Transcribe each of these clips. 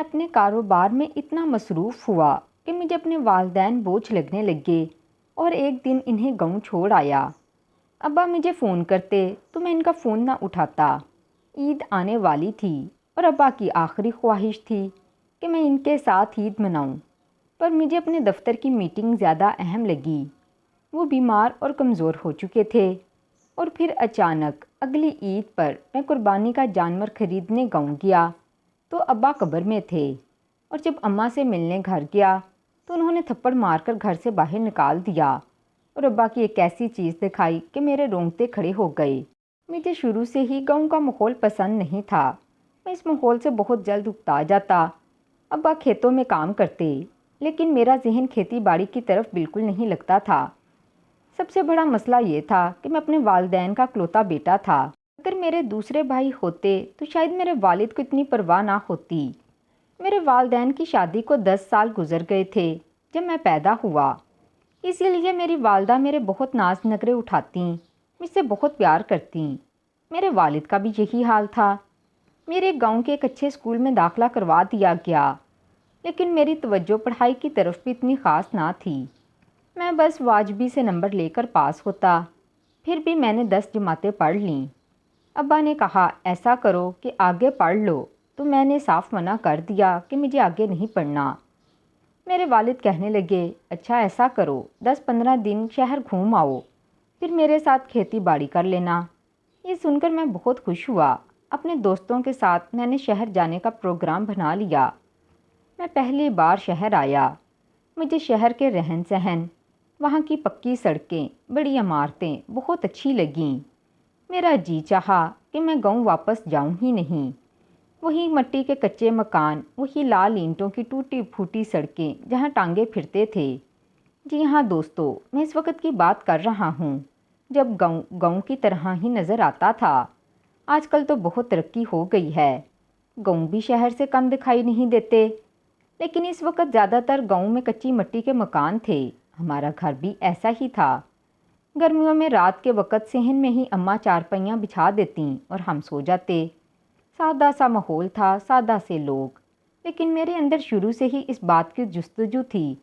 اپنے کاروبار میں اتنا مصروف ہوا کہ مجھے اپنے والدین بوجھ لگنے لگے اور ایک دن انہیں گاؤں چھوڑ آیا۔ ابا مجھے فون کرتے تو میں ان کا فون نہ اٹھاتا۔ عید آنے والی تھی اور ابا کی آخری خواہش تھی کہ میں ان کے ساتھ عید مناؤں، پر مجھے اپنے دفتر کی میٹنگ زیادہ اہم لگی۔ وہ بیمار اور کمزور ہو چکے تھے، اور پھر اچانک اگلی عید پر میں قربانی کا جانور خریدنے گاؤں گیا تو ابا قبر میں تھے، اور جب اماں سے ملنے گھر گیا تو انہوں نے تھپڑ مار کر گھر سے باہر نکال دیا، اور ابا کی ایک ایسی چیز دکھائی کہ میرے رونگٹے کھڑے ہو گئے۔ مجھے شروع سے ہی گاؤں کا ماحول پسند نہیں تھا، میں اس ماحول سے بہت جلد اکتا جاتا۔ ابا کھیتوں میں کام کرتے، لیکن میرا ذہن کھیتی باڑی کی طرف بالکل نہیں لگتا تھا۔ سب سے بڑا مسئلہ یہ تھا کہ میں اپنے والدین کا اکلوتا بیٹا تھا۔ اگر میرے دوسرے بھائی ہوتے تو شاید میرے والد کو اتنی پرواہ نہ ہوتی۔ میرے والدین کی شادی کو 10 سال گزر گئے تھے جب میں پیدا ہوا، اسی لیے میری والدہ میرے بہت ناز نخرے اٹھاتیں، مجھ سے بہت پیار کرتیں۔ میرے والد کا بھی یہی حال تھا۔ میرے گاؤں کے ایک اچھے اسکول میں داخلہ کروا دیا گیا، لیکن میری توجہ پڑھائی کی طرف بھی اتنی خاص نہ تھی۔ میں بس واجبی سے نمبر لے کر پاس ہوتا، پھر بھی میں نے 10 جماعتیں پڑھ لیں۔ ابا نے کہا ایسا کرو کہ آگے پڑھ لو، تو میں نے صاف منع کر دیا کہ مجھے آگے نہیں پڑھنا۔ میرے والد کہنے لگے اچھا ایسا کرو 10-15 دن شہر گھوم آؤ، پھر میرے ساتھ کھیتی باڑی کر لینا۔ یہ سن کر میں بہت خوش ہوا۔ اپنے دوستوں کے ساتھ میں نے شہر جانے کا پروگرام بنا لیا۔ میں پہلی بار شہر آیا۔ مجھے شہر کے رہن سہن، وہاں کی پکی سڑکیں، بڑی عمارتیں بہت اچھی لگیں۔ میرا جی چاہا کہ میں گاؤں واپس جاؤں ہی نہیں۔ وہی مٹی کے کچے مکان، وہی لال اینٹوں کی ٹوٹی پھوٹی سڑکیں جہاں ٹانگے پھرتے تھے۔ جی ہاں دوستو، میں اس وقت کی بات کر رہا ہوں جب گاؤں کی طرح ہی نظر آتا تھا۔ آج کل تو بہت ترقی ہو گئی ہے، گاؤں بھی شہر سے کم دکھائی نہیں دیتے، لیکن اس وقت زیادہ تر گاؤں میں کچی مٹی کے مکان تھے۔ ہمارا گھر بھی ایسا ہی تھا۔ گرمیوں میں رات کے وقت صحن میں ہی اماں چارپائیاں بچھا دیتیں اور ہم سو جاتے۔ سادہ سا ماحول تھا، سادہ سے لوگ، لیکن میرے اندر شروع سے ہی اس بات کی جستجو تھی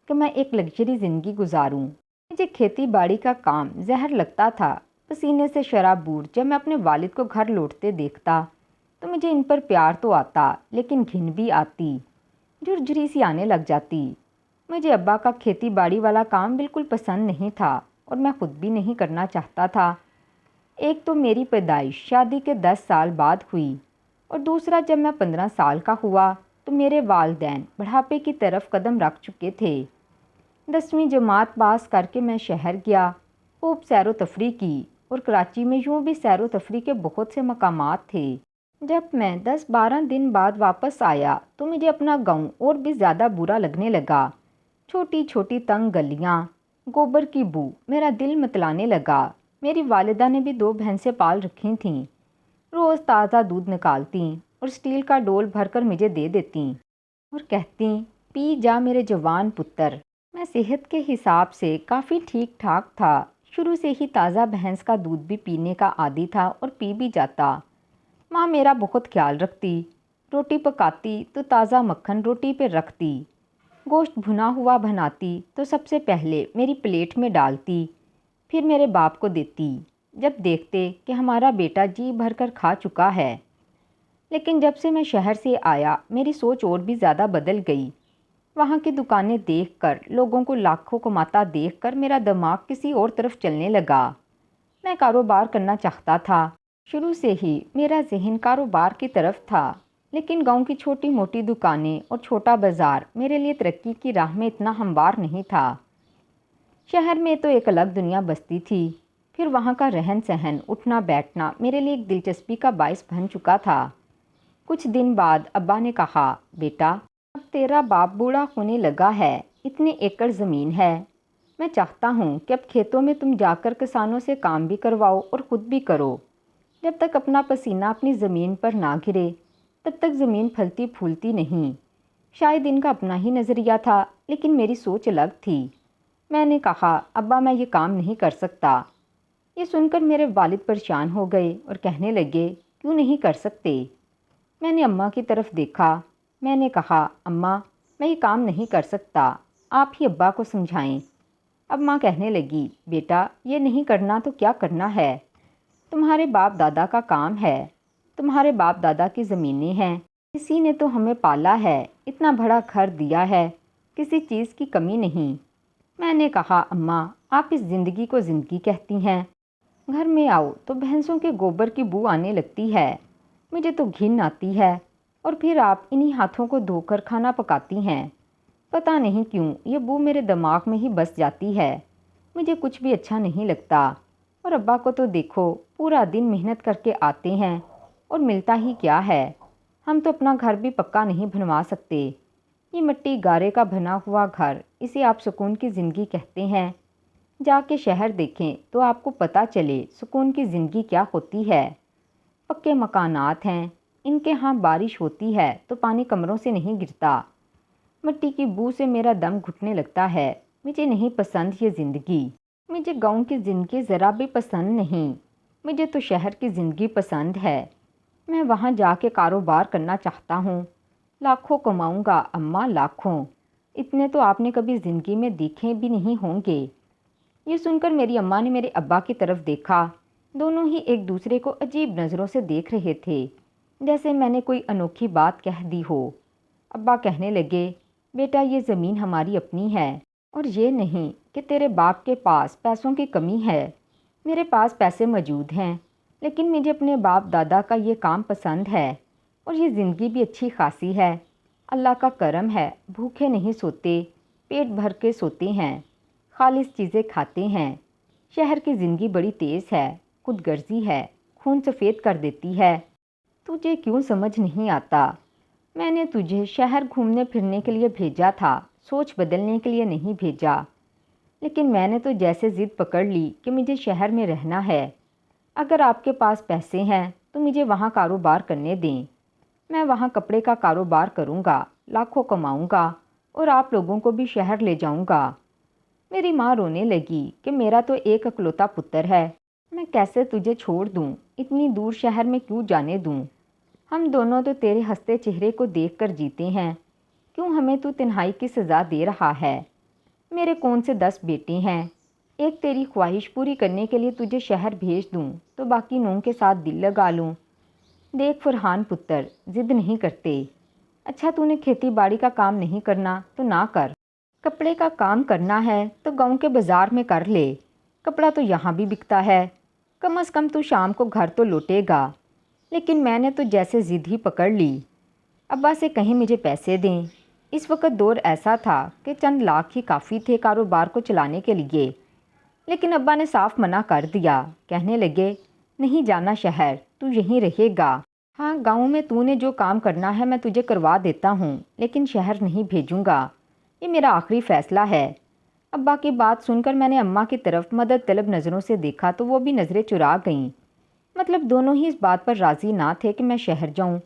کہ میں ایک لگژری زندگی گزاروں۔ مجھے کھیتی باڑی کا کام زہر لگتا تھا۔ پسینے سے شرابور جب میں اپنے والد کو گھر لوٹتے دیکھتا تو مجھے ان پر پیار تو آتا، لیکن گھن بھی آتی، جھرجھری سی آنے لگ جاتی۔ مجھے ابا کا کھیتی باڑی والا کام بالکل پسند نہیں تھا، اور میں خود بھی نہیں کرنا چاہتا تھا۔ ایک تو میری پیدائش شادی کے 10 سال بعد ہوئی، اور دوسرا جب میں 15 سال کا ہوا تو میرے والدین بڑھاپے کی طرف قدم رکھ چکے تھے۔ 10ویں جماعت پاس کر کے میں شہر گیا، خوب سیر و تفریح کی، اور کراچی میں یوں بھی سیر و تفریح کے بہت سے مقامات تھے۔ جب میں 10-12 دن بعد واپس آیا تو مجھے اپنا گاؤں اور بھی زیادہ برا لگنے لگا۔ چھوٹی چھوٹی تنگ گلیاں، گوبر کی بو میرا دل متلانے لگا۔ میری والدہ نے بھی 2 بھینسیں پال رکھی تھیں، روز تازہ دودھ نکالتیں اور اسٹیل کا ڈول بھر کر مجھے دے دیتیں اور کہتیں پی جا میرے جوان پتر۔ میں صحت کے حساب سے کافی ٹھیک ٹھاک تھا، شروع سے ہی تازہ بھینس کا دودھ بھی پینے کا عادی تھا اور پی بھی جاتا۔ ماں میرا بہت خیال رکھتی، روٹی پکاتی تو تازہ مکھن روٹی پہ رکھتی، گوشت بھنا ہوا بناتی تو سب سے پہلے میری پلیٹ میں ڈالتی، پھر میرے باپ کو دیتی جب دیکھتے کہ ہمارا بیٹا جی بھر کر کھا چکا ہے۔ لیکن جب سے میں شہر سے آیا میری سوچ اور بھی زیادہ بدل گئی۔ وہاں کی دکانیں دیکھ کر، لوگوں کو لاکھوں کماتا دیکھ کر میرا دماغ کسی اور طرف چلنے لگا۔ میں کاروبار کرنا چاہتا تھا، شروع سے ہی میرا ذہن کاروبار کی طرف تھا، لیکن گاؤں کی چھوٹی موٹی دکانیں اور چھوٹا بازار میرے لیے ترقی کی راہ میں اتنا ہموار نہیں تھا۔ شہر میں تو ایک الگ دنیا بستی تھی، پھر وہاں کا رہن سہن، اٹھنا بیٹھنا میرے لیے ایک دلچسپی کا باعث بن چکا تھا۔ کچھ دن بعد ابا نے کہا بیٹا اب تیرا باپ بوڑھا ہونے لگا ہے، اتنے ایکڑ زمین ہے، میں چاہتا ہوں کہ اب کھیتوں میں تم جا کر کسانوں سے کام بھی کرواؤ اور خود بھی کرو۔ جب تک اپنا پسینہ اپنی زمین پر نہ گرے تب تک زمین پھلتی پھولتی نہیں۔ شاید ان کا اپنا ہی نظریہ تھا، لیکن میری سوچ الگ تھی۔ میں نے کہا ابا میں یہ کام نہیں کر سکتا۔ یہ سن کر میرے والد پریشان ہو گئے اور کہنے لگے کیوں نہیں کر سکتے؟ میں نے اماں کی طرف دیکھا، میں نے کہا اماں میں یہ کام نہیں کر سکتا، آپ ہی ابا کو سمجھائیں۔ اب ماں کہنے لگی بیٹا یہ نہیں کرنا تو کیا کرنا ہے، تمہارے باپ دادا کا کام ہے، تمہارے باپ دادا کی زمینیں ہیں، کسی نے تو ہمیں پالا ہے، اتنا بڑا گھر دیا ہے، کسی چیز کی کمی نہیں۔ میں نے کہا اماں آپ اس زندگی کو زندگی کہتی ہیں، گھر میں آؤ تو بھینسوں کے گوبر کی بو آنے لگتی ہے، مجھے تو گھن آتی ہے، اور پھر آپ انہی ہاتھوں کو دھو کر کھانا پکاتی ہیں، پتہ نہیں کیوں یہ بو میرے دماغ میں ہی بس جاتی ہے، مجھے کچھ بھی اچھا نہیں لگتا۔ اور ابا کو تو دیکھو پورا دن محنت کر کے آتے ہیں اور ملتا ہی کیا ہے، ہم تو اپنا گھر بھی پکا نہیں بنوا سکتے، یہ مٹی گارے کا بنا ہوا گھر اسے آپ سکون کی زندگی کہتے ہیں، جا کے شہر دیکھیں تو آپ کو پتہ چلے سکون کی زندگی کیا ہوتی ہے۔ پکے مکانات ہیں، ان کے ہاں بارش ہوتی ہے تو پانی کمروں سے نہیں گرتا، مٹی کی بو سے میرا دم گھٹنے لگتا ہے، مجھے نہیں پسند یہ زندگی، مجھے گاؤں کی زندگی ذرا بھی پسند نہیں، مجھے تو شہر کی زندگی پسند ہے، میں وہاں جا کے کاروبار کرنا چاہتا ہوں، لاکھوں کماؤں گا اماں لاکھوں، اتنے تو آپ نے کبھی زندگی میں دیکھے بھی نہیں ہوں گے۔ یہ سن کر میری اماں نے میرے ابا کی طرف دیکھا، دونوں ہی ایک دوسرے کو عجیب نظروں سے دیکھ رہے تھے، جیسے میں نے کوئی انوکھی بات کہہ دی ہو۔ ابا کہنے لگے بیٹا یہ زمین ہماری اپنی ہے، اور یہ نہیں کہ تیرے باپ کے پاس پیسوں کی کمی ہے، میرے پاس پیسے موجود ہیں، لیکن مجھے اپنے باپ دادا کا یہ کام پسند ہے، اور یہ زندگی بھی اچھی خاصی ہے، اللہ کا کرم ہے، بھوکے نہیں سوتے، پیٹ بھر کے سوتے ہیں، خالص چیزیں کھاتے ہیں۔ شہر کی زندگی بڑی تیز ہے، خود غرضی ہے، خون سفید کر دیتی ہے، تجھے کیوں سمجھ نہیں آتا؟ میں نے تجھے شہر گھومنے پھرنے کے لیے بھیجا تھا، سوچ بدلنے کے لیے نہیں بھیجا، لیکن میں نے تو جیسے ضد پکڑ لی کہ مجھے شہر میں رہنا ہے، اگر آپ کے پاس پیسے ہیں تو مجھے وہاں کاروبار کرنے دیں، میں وہاں کپڑے کا کاروبار کروں گا، لاکھوں کماؤں گا، اور آپ لوگوں کو بھی شہر لے جاؤں گا۔ میری ماں رونے لگی کہ میرا تو ایک اکلوتا پتر ہے، میں کیسے تجھے چھوڑ دوں، اتنی دور شہر میں کیوں جانے دوں، ہم دونوں تو تیرے ہنستے چہرے کو دیکھ کر جیتے ہیں، کیوں ہمیں تو تنہائی کی سزا دے رہا ہے؟ میرے کون سے 10 بیٹے ہیں، ایک تیری خواہش پوری کرنے کے لیے تجھے شہر بھیج دوں تو باقی 9 کے ساتھ دل لگا لوں۔ دیکھ فرحان پتر ضد نہیں کرتے، اچھا تو نے کھیتی باڑی کا کام نہیں کرنا تو نہ کر، کپڑے کا کام کرنا ہے تو گاؤں کے بازار میں کر لے، کپڑا تو یہاں بھی بکتا ہے، کم از کم تو شام کو گھر تو لوٹے گا۔ لیکن میں نے تو جیسے ضد ہی پکڑ لی، ابا سے کہیں مجھے پیسے دیں، اس وقت دور ایسا تھا کہ چند لاکھ ہی کافی تھے کاروبار کو چلانے کے لیے، لیکن ابا نے صاف منع کر دیا، کہنے لگے نہیں جانا شہر، تو یہیں رہے گا، ہاں گاؤں میں تو نے جو کام کرنا ہے میں تجھے کروا دیتا ہوں، لیکن شہر نہیں بھیجوں گا، یہ میرا آخری فیصلہ ہے۔ ابا کی بات سن کر میں نے اماں کی طرف مدد طلب نظروں سے دیکھا تو وہ بھی نظریں چرا گئیں، مطلب دونوں ہی اس بات پر راضی نہ تھے کہ میں شہر جاؤں۔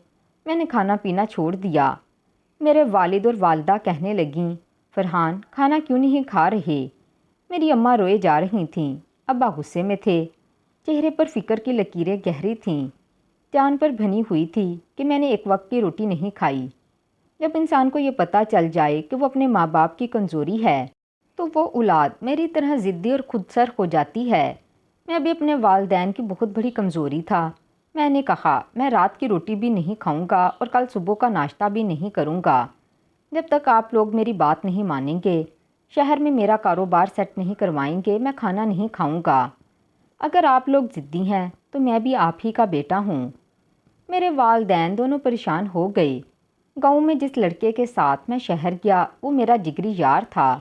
میں نے کھانا پینا چھوڑ دیا، میرے والد اور والدہ کہنے لگیں فرحان کھانا کیوں نہیں کھا رہے؟ میری اماں روئے جا رہی تھیں، ابا غصے میں تھے، چہرے پر فکر کی لکیریں گہری تھیں، جان پر بھنی ہوئی تھی کہ میں نے ایک وقت کی روٹی نہیں کھائی۔ جب انسان کو یہ پتہ چل جائے کہ وہ اپنے ماں باپ کی کمزوری ہے تو وہ اولاد میری طرح ضدی اور خود سر ہو جاتی ہے۔ میں بھی اپنے والدین کی بہت بڑی کمزوری تھا، میں نے کہا میں رات کی روٹی بھی نہیں کھاؤں گا اور کل صبح کا ناشتہ بھی نہیں کروں گا جب تک آپ لوگ میری بات نہیں مانیں گے، شہر میں میرا کاروبار سیٹ نہیں کروائیں گے، میں کھانا نہیں کھاؤں گا، اگر آپ لوگ ضدی ہیں تو میں بھی آپ ہی کا بیٹا ہوں۔ میرے والدین دونوں پریشان ہو گئے، گاؤں میں جس لڑکے کے ساتھ میں شہر گیا وہ میرا جگری یار تھا،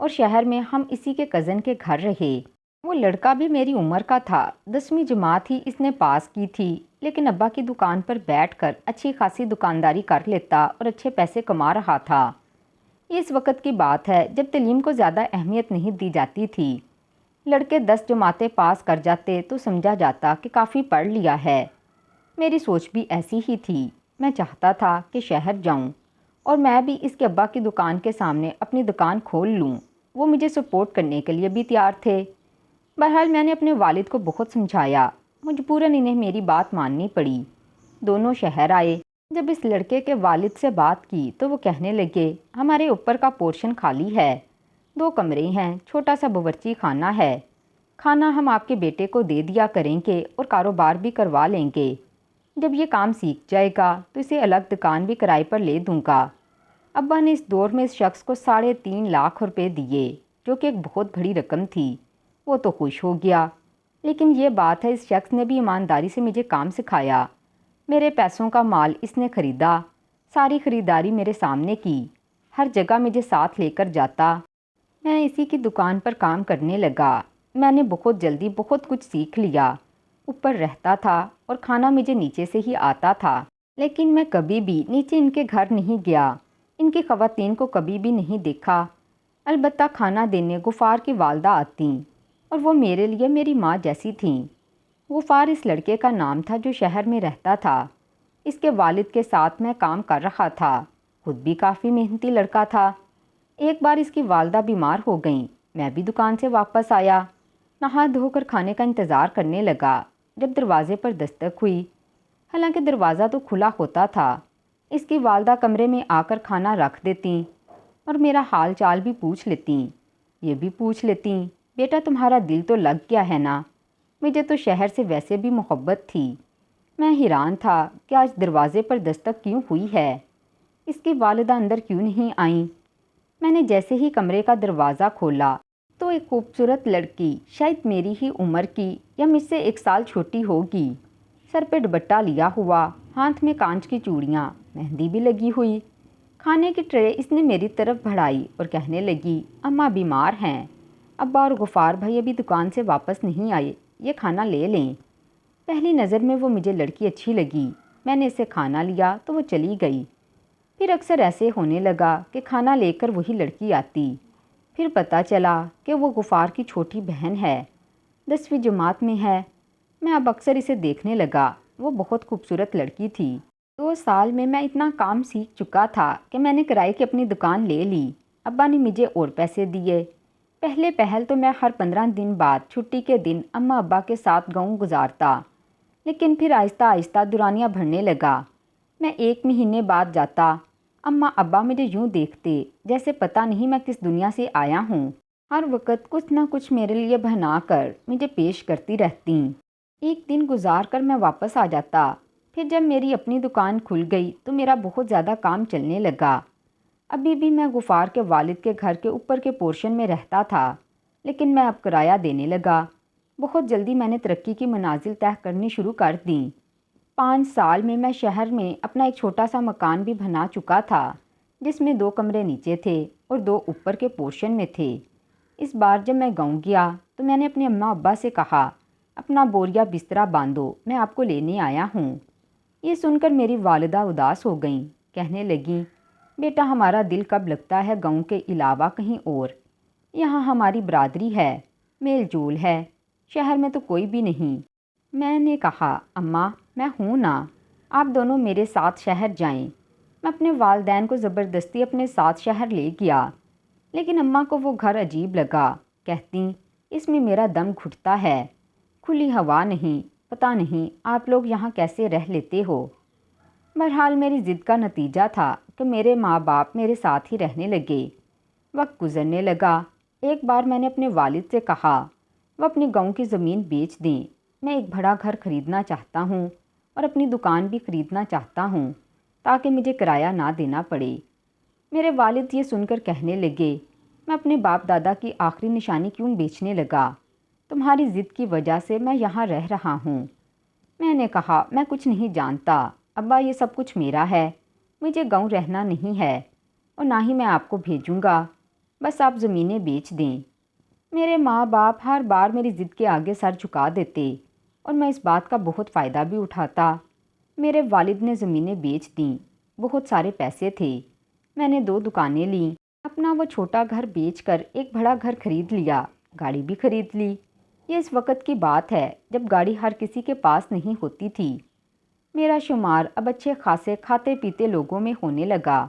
اور شہر میں ہم اسی کے کزن کے گھر رہے، وہ لڑکا بھی میری عمر کا تھا، 10ویں جماعت ہی اس نے پاس کی تھی، لیکن ابا کی دکان پر بیٹھ کر اچھی خاصی دکانداری کر لیتا اور اچھے پیسے کما رہا تھا۔ یہ اس وقت کی بات ہے جب تعلیم کو زیادہ اہمیت نہیں دی جاتی تھی، لڑکے 10 جماعتیں پاس کر جاتے تو سمجھا جاتا کہ کافی پڑھ لیا ہے۔ میری سوچ بھی ایسی ہی تھی، میں چاہتا تھا کہ شہر جاؤں اور میں بھی اس کے ابا کی دکان کے سامنے اپنی دکان کھول لوں، وہ مجھے سپورٹ کرنے کے لیے بھی تیار تھے۔ بہرحال میں نے اپنے والد کو بہت سمجھایا، مجبوراً انہیں میری بات ماننی پڑی، دونوں شہر آئے۔ جب اس لڑکے کے والد سے بات کی تو وہ کہنے لگے ہمارے اوپر کا پورشن خالی ہے، 2 کمرے ہیں، چھوٹا سا باورچی خانہ ہے، کھانا ہم آپ کے بیٹے کو دے دیا کریں گے اور کاروبار بھی کروا لیں گے۔ جب یہ کام سیکھ جائے گا تو اسے الگ دکان بھی کرائے پر لے دوں گا۔ ابا نے اس دور میں اس شخص کو 3.5 لاکھ روپے دیے، جو کہ ایک بہت بڑی رقم تھی۔ وہ تو خوش ہو گیا، لیکن یہ بات ہے اس شخص نے بھی ایمانداری سے مجھے کام سکھایا۔ میرے پیسوں کا مال اس نے خریدا، ساری خریداری میرے سامنے کی، ہر جگہ مجھے ساتھ لے کر جاتا۔ میں اسی کی دکان پر کام کرنے لگا۔ میں نے بہت جلدی بہت کچھ سیکھ لیا۔ اوپر رہتا تھا اور کھانا مجھے نیچے سے ہی آتا تھا، لیکن میں کبھی بھی نیچے ان کے گھر نہیں گیا، ان کی خواتین کو کبھی بھی نہیں دیکھا۔ البتہ کھانا دینے غفار کی والدہ آتیں، اور وہ میرے لیے میری ماں جیسی تھیں۔ غفار اس لڑکے کا نام تھا جو شہر میں رہتا تھا۔ اس کے والد کے ساتھ میں کام کر رہا تھا، خود بھی کافی محنتی لڑکا تھا۔ ایک بار اس کی والدہ بیمار ہو گئیں، میں بھی دکان سے واپس آیا، نہا دھو کر کھانے کا انتظار کرنے لگا جب دروازے پر دستک ہوئی۔ حالانکہ دروازہ تو کھلا ہوتا تھا۔ اس کی والدہ کمرے میں آ کر کھانا رکھ دیتیں اور میرا حال چال بھی پوچھ لیتیں۔ یہ بھی پوچھ لیتیں بیٹا تمہارا دل تو لگ گیا ہے نا؟ مجھے تو شہر سے ویسے بھی محبت تھی۔ میں حیران تھا کہ آج دروازے پر دستک کیوں ہوئی ہے، اس کی والدہ اندر کیوں نہیں آئیں۔ میں نے جیسے ہی کمرے کا دروازہ کھولا تو ایک خوبصورت لڑکی، شاید میری ہی عمر کی یا مجھ سے 1 سال چھوٹی ہوگی، سر پہ دوپٹہ لیا ہوا، ہاتھ میں کانچ کی چوڑیاں، مہندی بھی لگی ہوئی، کھانے کی ٹرے اس نے میری طرف بڑھائی اور کہنے لگی اماں بیمار ہیں، ابا اور غفار بھائی ابھی دکان سے واپس نہیں آئے، یہ کھانا لے لیں۔ پہلی نظر میں وہ مجھے لڑکی اچھی لگی، میں نے اسے کھانا لیا تو وہ چلی گئی۔ پھر اکثر ایسے ہونے لگا کہ کھانا لے کر وہی لڑکی آتی۔ پھر پتہ چلا کہ وہ غفار کی چھوٹی بہن ہے، 10ویں جماعت میں ہے۔ میں اب اکثر اسے دیکھنے لگا، وہ بہت خوبصورت لڑکی تھی۔ 2 سال میں اتنا کام سیکھ چکا تھا کہ میں نے کرائے کی اپنی دکان لے لی۔ ابا نے مجھے اور پیسے دیے۔ پہلے پہل تو میں ہر 15 دن بعد چھٹی کے دن اماں ابا کے ساتھ گاؤں گزارتا، لیکن پھر آہستہ آہستہ دورانیہ بڑھنے لگا۔ میں 1 مہینے بعد جاتا، اماں ابا مجھے یوں دیکھتے جیسے پتہ نہیں میں کس دنیا سے آیا ہوں۔ ہر وقت کچھ نہ کچھ میرے لیے بنا کر مجھے پیش کرتی رہتیں۔ ایک دن گزار کر میں واپس آ جاتا۔ پھر جب میری اپنی دکان کھل گئی تو میرا بہت زیادہ کام چلنے لگا۔ ابھی بھی میں غفار کے والد کے گھر کے اوپر کے پورشن میں رہتا تھا، لیکن میں اب کرایہ دینے لگا۔ بہت جلدی میں نے ترقی کی منازل طے کرنی شروع کر دیں۔ 5 سال میں شہر میں اپنا ایک چھوٹا سا مکان بھی بنا چکا تھا، جس میں 2 کمرے نیچے تھے اور 2 اوپر کے پورشن میں تھے۔ اس بار جب میں گاؤں گیا تو میں نے اپنے اماں ابا سے کہا اپنا بوریا بسترا باندھو، میں آپ کو لینے آیا ہوں۔ یہ سن کر میری والدہ اداس ہو گئیں، کہنے لگیں بیٹا ہمارا دل کب لگتا ہے گاؤں کے علاوہ کہیں اور، یہاں ہماری برادری ہے، میل جول ہے، شہر میں تو کوئی بھی نہیں۔ میں نے کہا اماں میں ہوں نا، آپ دونوں میرے ساتھ شہر جائیں۔ میں اپنے والدین کو زبردستی اپنے ساتھ شہر لے گیا، لیکن اماں کو وہ گھر عجیب لگا، کہتیں اس میں میرا دم گھٹتا ہے، کھلی ہوا نہیں، پتہ نہیں آپ لوگ یہاں کیسے رہ لیتے ہو۔ بہرحال میری ضد کا نتیجہ تھا کہ میرے ماں باپ میرے ساتھ ہی رہنے لگے۔ وقت گزرنے لگا۔ ایک بار میں نے اپنے والد سے کہا وہ اپنی گاؤں کی زمین بیچ دیں، میں ایک بڑا گھر خریدنا چاہتا ہوں اور اپنی دکان بھی خریدنا چاہتا ہوں تاکہ مجھے کرایہ نہ دینا پڑے۔ میرے والد یہ سن کر کہنے لگے میں اپنے باپ دادا کی آخری نشانی کیوں بیچنے لگا، تمہاری ضد کی وجہ سے میں یہاں رہ رہا ہوں۔ میں نے کہا میں کچھ نہیں جانتا ابا، یہ سب کچھ میرا ہے، مجھے گاؤں رہنا نہیں ہے اور نہ ہی میں آپ کو بھیجوں گا، بس آپ زمینیں بیچ دیں۔ میرے ماں باپ ہر بار میری ضد کے آگے سر جھکا دیتے اور میں اس بات کا بہت فائدہ بھی اٹھاتا۔ میرے والد نے زمینیں بیچ دیں، بہت سارے پیسے تھے، میں نے 2 دکانیں لیں، اپنا وہ چھوٹا گھر بیچ کر ایک بڑا گھر خرید لیا، گاڑی بھی خرید لی۔ یہ اس وقت کی بات ہے جب گاڑی ہر کسی کے پاس نہیں ہوتی تھی۔ میرا شمار اب اچھے خاصے کھاتے پیتے لوگوں میں ہونے لگا۔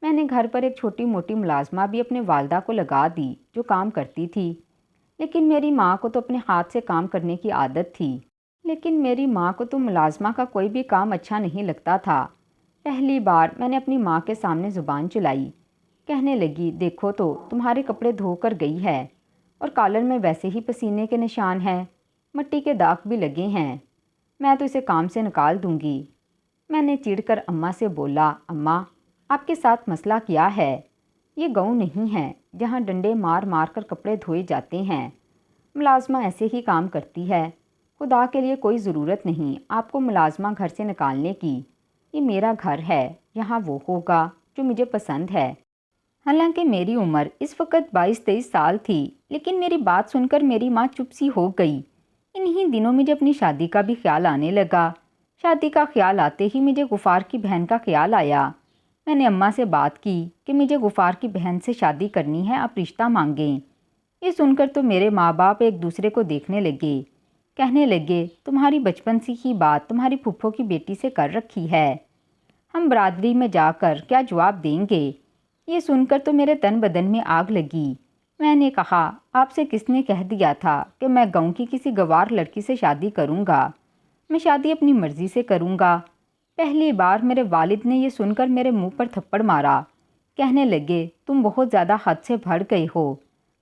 میں نے گھر پر ایک چھوٹی موٹی ملازمہ بھی اپنے والدہ کو لگا دی جو کام کرتی تھی، لیکن میری ماں کو تو اپنے ہاتھ سے کام کرنے کی عادت تھی، لیکن میری ماں کو تو ملازمہ کا کوئی بھی کام اچھا نہیں لگتا تھا۔ پہلی بار میں نے اپنی ماں کے سامنے زبان چلائی۔ کہنے لگی، دیکھو تو تمہارے کپڑے دھو کر گئی ہے اور کالر میں ویسے ہی پسینے کے نشان ہیں، مٹی کے داغ بھی لگے ہیں، میں تو اسے کام سے نکال دوں گی۔ میں نے چڑ کر اماں سے بولا، اماں آپ کے ساتھ مسئلہ کیا ہے؟ یہ گاؤں نہیں ہے جہاں ڈنڈے مار مار کر کپڑے دھوئے جاتے ہیں، ملازمہ ایسے ہی کام کرتی ہے، خدا کے لیے کوئی ضرورت نہیں آپ کو ملازمہ گھر سے نکالنے کی، یہ میرا گھر ہے، یہاں وہ ہوگا جو مجھے پسند ہے۔ حالانکہ میری عمر اس وقت 22-23 سال تھی، لیکن میری بات سن کر میری ماں چپ سی ہو گئی۔ انہی دنوں مجھے اپنی شادی کا بھی خیال آنے لگا۔ شادی کا خیال آتے ہی مجھے غفار کی بہن کا خیال آیا۔ میں نے اماں سے بات کی کہ مجھے غفار کی بہن سے شادی کرنی ہے، آپ رشتہ مانگیں۔ یہ سن کر تو میرے ماں باپ ایک دوسرے کو دیکھنے لگے، کہنے لگے، تمہاری بچپن سے ہی بات تمہاری پھپھو کی بیٹی سے کر رکھی ہے، ہم برادری میں جا کر کیا جواب دیں گے؟ یہ سن کر تو میرے تن بدن میں آگ لگی۔ میں نے کہا، آپ سے کس نے کہہ دیا تھا کہ میں گاؤں کی کسی گوار لڑکی سے شادی کروں گا؟ میں شادی اپنی مرضی سے کروں گا۔ پہلی بار میرے والد نے یہ سن کر میرے منہ پر تھپڑ مارا، کہنے لگے، تم بہت زیادہ حد سے بڑھ گئی ہو،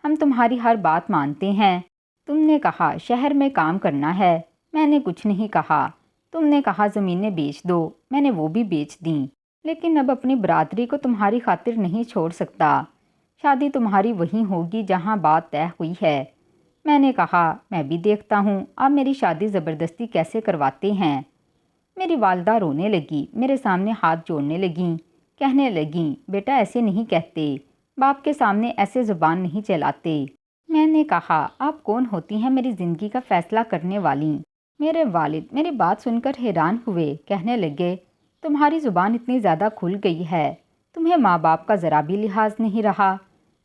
ہم تمہاری ہر بات مانتے ہیں۔ تم نے کہا شہر میں کام کرنا ہے، میں نے کچھ نہیں کہا۔ تم نے کہا زمینیں بیچ دو، میں نے وہ بھی بیچ دیں، لیکن اب اپنی برادری کو تمہاری خاطر نہیں چھوڑ سکتا، شادی تمہاری وہیں ہوگی جہاں بات طے ہوئی ہے۔ میں نے کہا، میں بھی دیکھتا ہوں آپ میری شادی زبردستی کیسے کرواتے ہیں۔ میری والدہ رونے لگی، میرے سامنے ہاتھ جوڑنے لگیں، کہنے لگیں، بیٹا ایسے نہیں کہتے، باپ کے سامنے ایسے زبان نہیں چلاتے۔ میں نے کہا، آپ کون ہوتی ہیں میری زندگی کا فیصلہ کرنے والی؟ میرے والد میری بات سن کر حیران ہوئے، کہنے لگے، تمہاری زبان اتنی زیادہ کھل گئی ہے، تمہیں ماں باپ کا ذرا بھی لحاظ نہیں رہا۔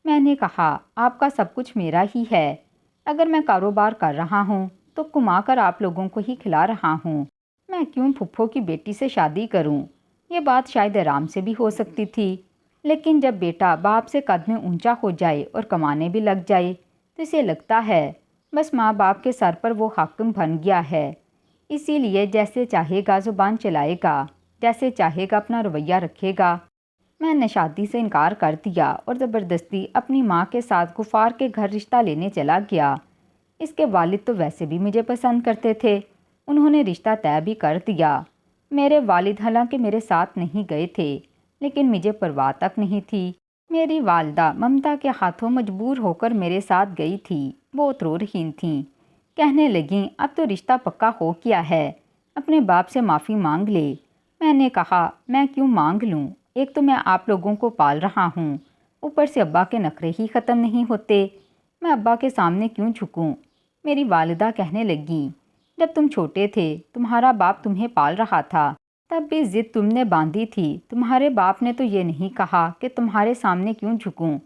میں نے کہا، آپ کا سب کچھ میرا ہی ہے، اگر میں کاروبار کر رہا ہوں تو کما کر آپ لوگوں کو ہی کھلا رہا ہوں، میں کیوں پھپھو کی بیٹی سے شادی کروں؟ یہ بات شاید آرام سے بھی ہو سکتی تھی، لیکن جب بیٹا باپ سے قد میں اونچا ہو جائے اور کمانے بھی لگ جائے تو اسے لگتا ہے بس ماں باپ کے سر پر وہ حاکم بن گیا ہے، اسی لیے جیسے چاہے گا زبان چلائے گا، جیسے چاہے گا اپنا رویہ رکھے گا۔ میں نے شادی سے انکار کر دیا اور زبردستی اپنی ماں کے ساتھ غفار کے گھر رشتہ لینے چلا گیا۔ اس کے والد تو ویسے بھی مجھے پسند کرتے تھے، انہوں نے رشتہ طے بھی کر دیا۔ میرے والد حالانکہ میرے ساتھ نہیں گئے تھے، لیکن مجھے پرواہ تک نہیں تھی۔ میری والدہ ممتا کے ہاتھوں مجبور ہو کر میرے ساتھ گئی تھی، بہت رو رہی تھیں، کہنے لگیں، اب تو رشتہ پکا ہو گیا ہے، اپنے باپ سے معافی مانگ لے۔ میں نے کہا، میں کیوں مانگ لوں؟ ایک تو میں آپ لوگوں کو پال رہا ہوں، اوپر سے ابا کے نخرے ہی ختم نہیں ہوتے، میں ابا کے سامنے کیوں جھکوں؟ میری والدہ کہنے لگیں، جب تم چھوٹے تھے تمہارا باپ تمہیں پال رہا تھا، تب بھی ضد تم نے باندھی تھی، تمہارے باپ نے تو یہ نہیں کہا کہ تمہارے سامنے کیوں جھکوں،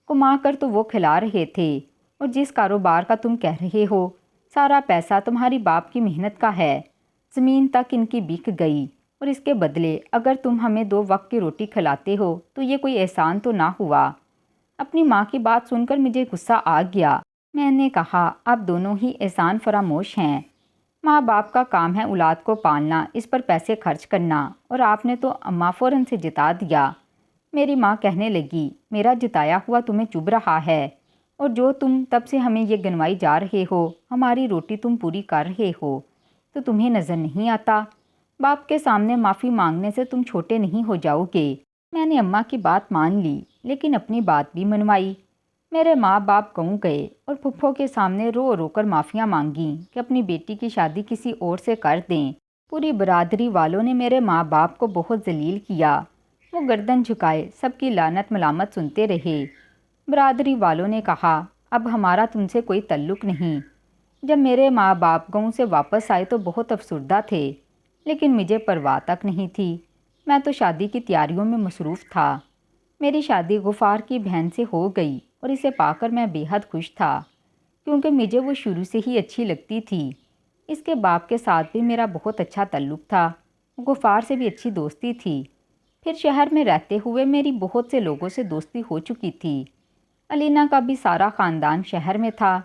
کما کر تو وہ کھلا رہے تھے، اور جس کاروبار کا تم کہہ رہے ہو سارا پیسہ تمہاری باپ کی محنت کا ہے، زمین تک ان کی بک گئی، اور اس کے بدلے اگر تم ہمیں 2 وقت کی روٹی کھلاتے ہو تو یہ کوئی احسان تو نہ ہوا۔ اپنی ماں کی بات سن کر مجھے غصہ آ گیا۔ میں نے کہا، آپ دونوں ہی احسان فراموش ہیں، ماں باپ کا کام ہے اولاد کو پالنا، اس پر پیسے خرچ کرنا، اور آپ نے تو اماں فوراً سے جتا دیا۔ میری ماں کہنے لگی، میرا جتایا ہوا تمہیں چبھ رہا ہے، اور جو تم تب سے ہمیں یہ گنوائی جا رہے ہو، ہماری روٹی تم پوری کر رہے ہو، تو تمہیں نظر نہیں آتا؟ باپ کے سامنے معافی مانگنے سے تم چھوٹے نہیں ہو جاؤ گے۔ میں نے اماں کی بات مان لی، لیکن اپنی بات بھی منوائی۔ میرے ماں باپ گاؤں گئے اور پھپھو کے سامنے رو رو کر معافیاں مانگیں کہ اپنی بیٹی کی شادی کسی اور سے کر دیں۔ پوری برادری والوں نے میرے ماں باپ کو بہت ذلیل کیا، وہ گردن جھکائے سب کی لعنت ملامت سنتے رہے۔ برادری والوں نے کہا، اب ہمارا تم سے کوئی تعلق نہیں۔ جب میرے ماں باپ گاؤں سے واپس آئے تو بہت افسردہ تھے، لیکن مجھے پرواہ تک نہیں تھی، میں تو شادی کی تیاریوں میں مصروف تھا۔ میری شادی غفار کی بہن سے ہو گئی اور اسے پا کر میں بے حد خوش تھا، کیونکہ مجھے وہ شروع سے ہی اچھی لگتی تھی۔ اس کے باپ کے ساتھ بھی میرا بہت اچھا تعلق تھا، غفار سے بھی اچھی دوستی تھی۔ پھر شہر میں رہتے ہوئے میری بہت سے لوگوں سے دوستی ہو چکی تھی، علینا کا بھی سارا خاندان شہر میں تھا۔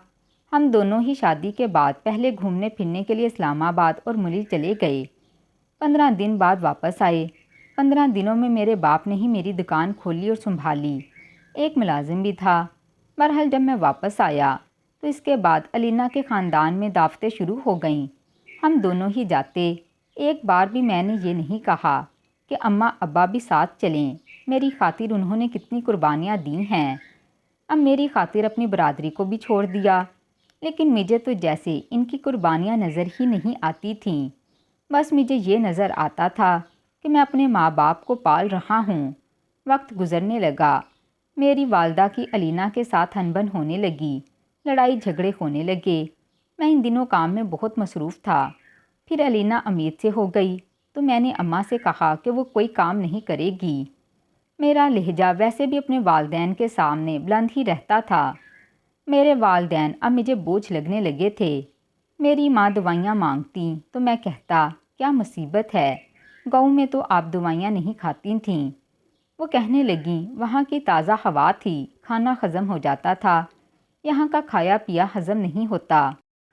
ہم دونوں ہی شادی کے بعد پہلے گھومنے پھرنے کے لیے اسلام آباد اور ملی چلے گئے، 15 دن بعد واپس آئے۔ 15 دنوں میں میرے باپ نے ہی میری دکان کھولی اور سنبھالی، ایک ملازم بھی تھا۔ بہرحال جب میں واپس آیا تو اس کے بعد علینا کے خاندان میں دعوتیں شروع ہو گئیں۔ ہم دونوں ہی جاتے، ایک بار بھی میں نے یہ نہیں کہا کہ اماں ابا بھی ساتھ چلیں۔ میری خاطر انہوں نے کتنی قربانیاں دی ہیں، اب میری خاطر اپنی برادری کو بھی چھوڑ دیا، لیکن مجھے تو جیسے ان کی قربانیاں نظر ہی نہیں آتی تھیں۔ بس مجھے یہ نظر آتا تھا کہ میں اپنے ماں باپ کو پال رہا ہوں۔ وقت گزرنے لگا، میری والدہ کی علینا کے ساتھ انبن ہونے لگی، لڑائی جھگڑے ہونے لگے۔ میں ان دنوں کام میں بہت مصروف تھا۔ پھر علینا امید سے ہو گئی تو میں نے اماں سے کہا کہ وہ کوئی کام نہیں کرے گی۔ میرا لہجہ ویسے بھی اپنے والدین کے سامنے بلند ہی رہتا تھا۔ میرے والدین اب مجھے بوجھ لگنے لگے تھے۔ میری ماں دوائیاں مانگتیں تو میں کہتا کیا مصیبت ہے، گاؤں میں تو آپ دوائیاں نہیں کھاتی تھیں۔ وہ کہنے لگیں وہاں کی تازہ ہوا تھی، کھانا ہضم ہو جاتا تھا، یہاں کا کھایا پیا ہضم نہیں ہوتا۔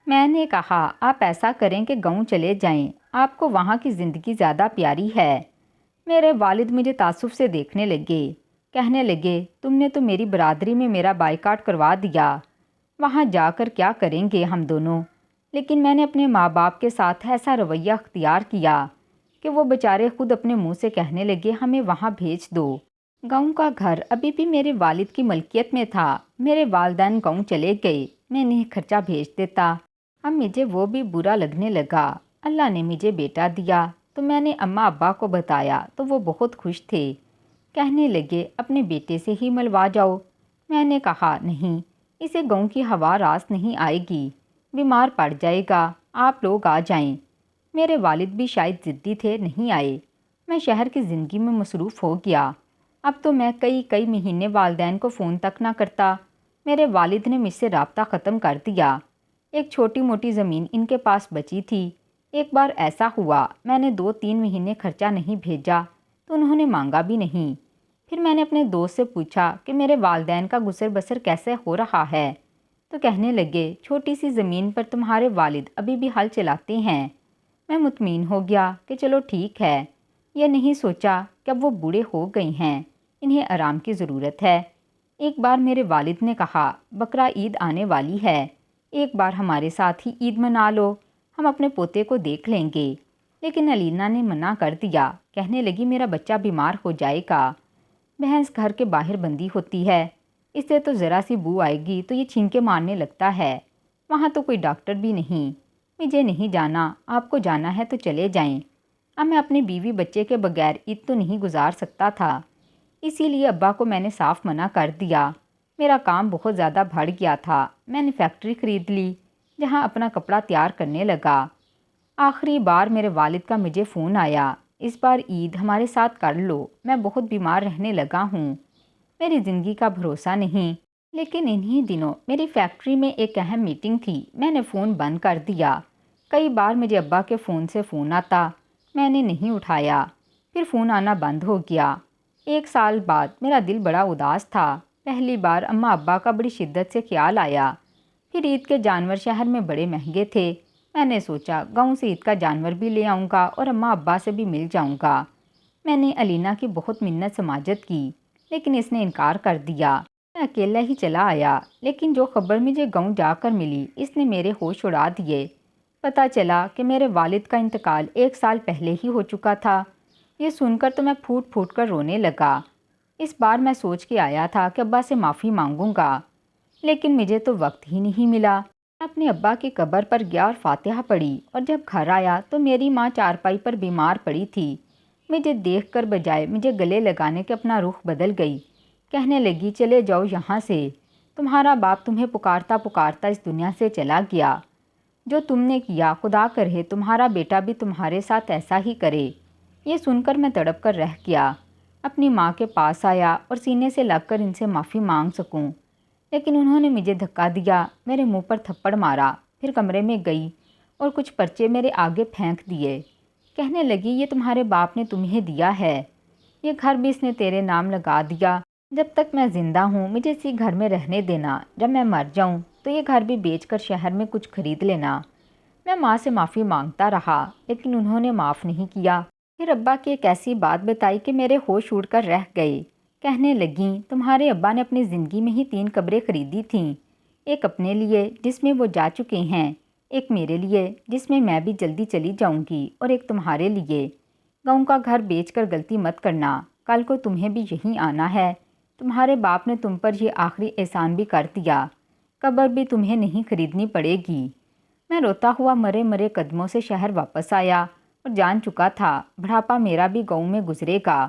میں نے کہا آپ ایسا کریں کہ گاؤں چلے جائیں، آپ کو وہاں کی زندگی زیادہ پیاری ہے۔ میرے والد مجھے تعصب سے دیکھنے لگے، کہنے لگے تم نے تو میری برادری میں میرا بائیکاٹ کروا دیا، وہاں جا کر کیا کریں گے ہم دونوں۔ لیکن میں نے اپنے ماں باپ کے ساتھ ایسا رویہ اختیار کیا کہ وہ بیچارے خود اپنے منہ سے کہنے لگے ہمیں وہاں بھیج دو۔ گاؤں کا گھر ابھی بھی میرے والد کی ملکیت میں تھا۔ میرے والدین گاؤں چلے گئے، میں انہیں خرچہ بھیج دیتا۔ اب مجھے وہ بھی برا لگنے لگا۔ اللہ نے مجھے بیٹا دیا تو میں نے اماں ابا کو بتایا تو وہ بہت خوش تھے، کہنے لگے اپنے بیٹے سے ہی ملوا جاؤ۔ میں نے کہا نہیں، اسے گاؤں کی ہوا راس نہیں آئے گی، بیمار پڑ جائے گا، آپ لوگ آ جائیں۔ میرے والد بھی شاید ضدی تھے، نہیں آئے۔ میں شہر کی زندگی میں مصروف ہو گیا۔ اب تو میں کئی مہینے والدین کو فون تک نہ کرتا۔ میرے والد نے مجھ سے رابطہ ختم کر دیا۔ ایک چھوٹی موٹی زمین ان کے پاس بچی تھی۔ ایک بار ایسا ہوا میں نے 2-3 مہینے خرچہ نہیں بھیجا تو انہوں نے مانگا بھی نہیں۔ پھر میں نے اپنے دوست سے پوچھا کہ میرے والدین کا گزر بسر کیسے ہو رہا ہے، تو کہنے لگے چھوٹی سی زمین پر تمہارے والد ابھی بھی ہل چلاتے ہیں۔ میں مطمئن ہو گیا کہ چلو ٹھیک ہے، یہ نہیں سوچا کہ اب وہ بوڑھے ہو گئے ہیں، انہیں آرام کی ضرورت ہے۔ ایک بار میرے والد نے کہا بقرہ عید آنے والی ہے، ایک بار ہمارے ساتھ ہی عید منا لو، ہم اپنے پوتے کو دیکھ لیں گے۔ لیکن علینا نے منع کر دیا، کہنے لگی میرا بچہ بیمار ہو جائے گا، بھینس گھر کے باہر بندی ہوتی ہے، اس سے تو ذرا سی بو آئے گی تو یہ چھینکے مارنے لگتا ہے، وہاں تو کوئی ڈاکٹر بھی نہیں، مجھے نہیں جانا، آپ کو جانا ہے تو چلے جائیں۔ اب میں اپنے بیوی بچے کے بغیر عید تو نہیں گزار سکتا تھا، اسی لیے ابا کو میں نے صاف منع کر دیا۔ میرا کام بہت زیادہ بڑھ گیا تھا، میں نے فیکٹری خرید لی جہاں اپنا کپڑا تیار کرنے لگا۔ آخری بار میرے والد کا مجھے فون آیا، اس بار عید ہمارے ساتھ کر لو، میں بہت بیمار رہنے لگا ہوں، میری زندگی کا بھروسہ نہیں۔ لیکن انہی دنوں میری فیکٹری میں ایک اہم میٹنگ تھی، میں نے فون بند کر دیا۔ کئی بار مجھے ابا کے فون سے فون آتا، میں نے نہیں اٹھایا، پھر فون آنا بند ہو گیا۔ 1 سال بعد میرا دل بڑا اداس تھا، پہلی بار اماں ابا کا بڑی شدت سے خیال آیا۔ پھر عید کے جانور شہر میں بڑے مہنگے تھے، میں نے سوچا گاؤں سے عید کا جانور بھی لے آؤں گا اور اماں ابا سے بھی مل جاؤں گا۔ میں نے علینا کی بہت منت سماجت کی لیکن اس نے انکار کر دیا۔ میں اکیلا ہی چلا آیا، لیکن جو خبر مجھے گاؤں جا کر ملی اس نے میرے ہوش اڑا دیے۔ پتہ چلا کہ میرے والد کا انتقال 1 سال پہلے ہی ہو چکا تھا۔ یہ سن کر تو میں پھوٹ پھوٹ کر رونے لگا۔ اس بار میں سوچ کے آیا تھا کہ ابا سے معافی مانگوں گا، لیکن مجھے تو وقت ہی نہیں ملا۔ میں اپنے ابا کی قبر پر گیا اور فاتحہ پڑھی، اور جب گھر آیا تو میری ماں چارپائی پر بیمار پڑی تھی۔ مجھے دیکھ کر بجائے مجھے گلے لگانے کے اپنا رخ بدل گئی، کہنے لگی چلے جاؤ یہاں سے، تمہارا باپ تمہیں پکارتا پکارتا اس دنیا سے چلا گیا، جو تم نے کیا خدا کرے تمہارا بیٹا بھی تمہارے ساتھ ایسا ہی کرے۔ یہ سن کر میں تڑپ کر رہ گیا، اپنی ماں کے پاس آیا اور سینے سے لگ کر ان سے معافی مانگ سکوں، لیکن انہوں نے مجھے دھکا دیا، میرے منہ پر تھپڑ مارا، پھر کمرے میں گئی اور کچھ پرچے میرے آگے پھینک دیے، کہنے لگی یہ تمہارے باپ نے تمہیں دیا ہے، یہ گھر بھی اس نے تیرے نام لگا دیا، جب تک میں زندہ ہوں مجھے اسی گھر میں رہنے دینا، جب میں مر جاؤں تو یہ گھر بھی بیچ کر شہر میں کچھ خرید لینا۔ میں ماں سے معافی مانگتا رہا لیکن انہوں نے معاف نہیں کیا۔ پھر ابا کی ایک ایسی بات بتائی کہ میرے ہوش اڑ کر رہ گئے۔ کہنے لگیں تمہارے ابا نے اپنی زندگی میں ہی 3 قبریں خریدی تھیں، ایک اپنے لیے جس میں وہ جا چکے ہیں، ایک میرے لیے جس میں میں بھی جلدی چلی جاؤں گی، اور ایک تمہارے لیے۔ گاؤں کا گھر بیچ کر غلطی مت کرنا، کل کو تمہیں بھی یہیں آنا ہے۔ تمہارے باپ نے تم پر یہ آخری احسان بھی کر دیا، قبر بھی تمہیں نہیں خریدنی پڑے گی۔ میں روتا ہوا مرے مرے قدموں سے شہر واپس آیا اور جان چکا تھا بڑھاپا میرا بھی گاؤں میں گزرے گا،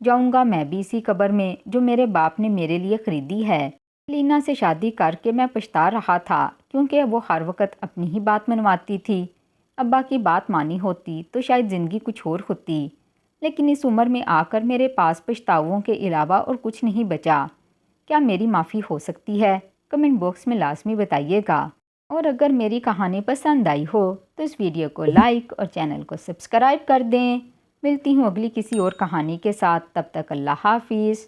جاؤں گا میں بھی اسی قبر میں جو میرے باپ نے میرے لیے خریدی ہے۔ لینا سے شادی کر کے میں پچھتا رہا تھا کیونکہ وہ ہر وقت اپنی ہی بات منواتی تھی۔ ابا کی بات مانی ہوتی تو شاید زندگی کچھ اور ہوتی، لیکن اس عمر میں آ کر میرے پاس پچھتاووں کے علاوہ اور کچھ نہیں بچا۔ کیا میری معافی ہو سکتی ہے؟ کمنٹ باکس میں لازمی بتائیے گا۔ اور اگر میری کہانی پسند آئی ہو تو اس ویڈیو کو لائک اور چینل کو سبسکرائب کر دیں۔ ملتی ہوں اگلی کسی اور کہانی کے ساتھ، تب تک اللہ حافظ۔